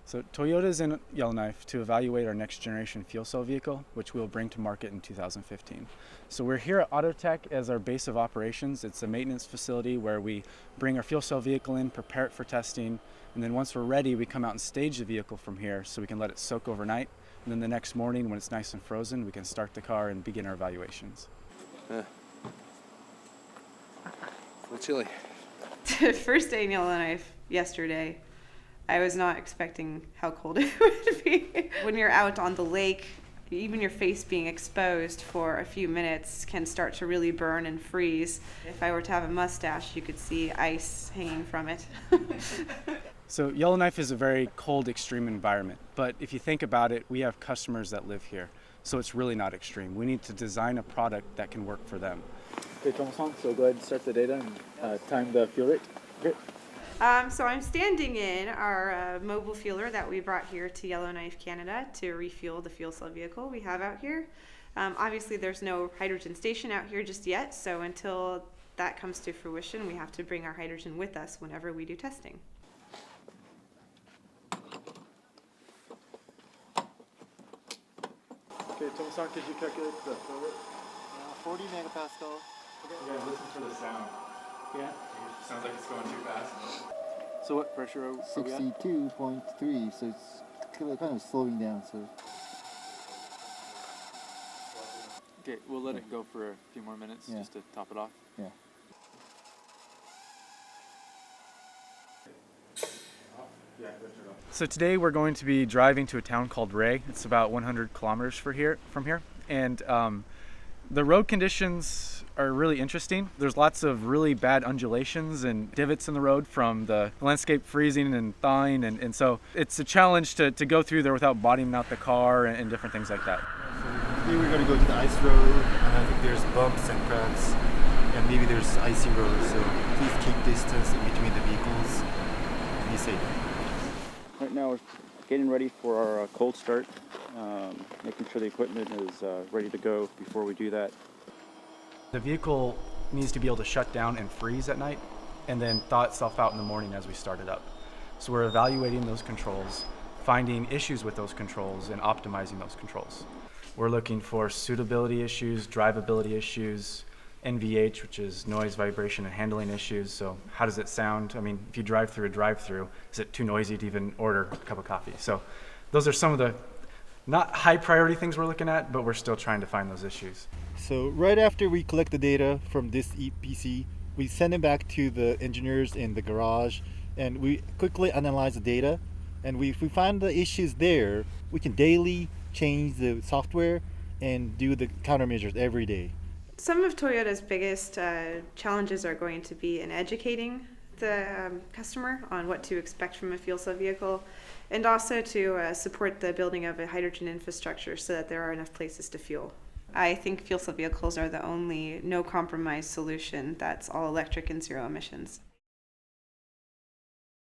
So Toyota's in Yellowknife to evaluate our next generation fuel cell vehicle, which we'll bring to market in 2015. So we're here at Autotech as our base of operations. It's a maintenance facility where we bring our fuel cell vehicle in, prepare it for testing, and then once we're ready, we come out and stage the vehicle from here so we can let it soak overnight. And then the next morning, when it's nice and frozen, we can start the car and begin our evaluations. It's a little chilly. First day in Yellowknife yesterday. I was not expecting how cold it would be. When you're out on the lake, even your face being exposed for a few minutes can start to really burn and freeze. If I were to have a mustache, you could see ice hanging from it. So Yellowknife is a very cold, extreme environment. But if you think about it, we have customers that live here. So it's really not extreme. We need to design a product that can work for them. Okay, Thomas, so go ahead and start the data and time the fuel rate. Okay. So I'm standing in our mobile fueler that we brought here to Yellowknife, Canada to refuel the fuel cell vehicle we have out here. Obviously there's no hydrogen station out here just yet, so until that comes to fruition, we have to bring our hydrogen with us whenever we do testing. Okay, Thomas, could you calculate the flow rate? 40 megapascal. Yeah, listen for the sound. Yeah. Sounds like it's going too fast. So what pressure are we at? 62.3, so it's kind of slowing down. So Okay, we'll let it go for a few more minutes just to top it off. yeah. So today we're going to be driving to a town called Ray. It's about 100 kilometers from here. And the road conditions are really interesting. There's lots of really bad undulations and divots in the road from the landscape freezing and thawing. And so it's a challenge to go through there without bottoming out the car and different things like that. So here we're going to go to the ice road, and I think there's bumps and cracks, and maybe there's icy roads. So please keep distance in between the vehicles and be safe. Right now we're getting ready for our cold start, making sure the equipment is ready to go before we do that. The vehicle needs to be able to shut down and freeze at night and then thaw itself out in the morning as we start it up. So we're evaluating those controls, finding issues with those controls, and optimizing those controls. We're looking for suitability issues, drivability issues, NVH, which is noise, vibration, and handling issues. So how does it sound? I mean, if you drive through a drive-through, is it too noisy to even order a cup of coffee? So those are some of the not high priority things we're looking at, but we're still trying to find those issues. So right after we collect the data from this EPC, we send it back to the engineers in the garage, and we quickly analyze the data. And if we find the issues there, we can daily change the software and do the countermeasures every day. Some of Toyota's biggest challenges are going to be in educating the customer on what to expect from a fuel cell vehicle, and also to support the building of a hydrogen infrastructure so that there are enough places to fuel. I think fuel cell vehicles are the only no compromise solution that's all electric and zero emissions.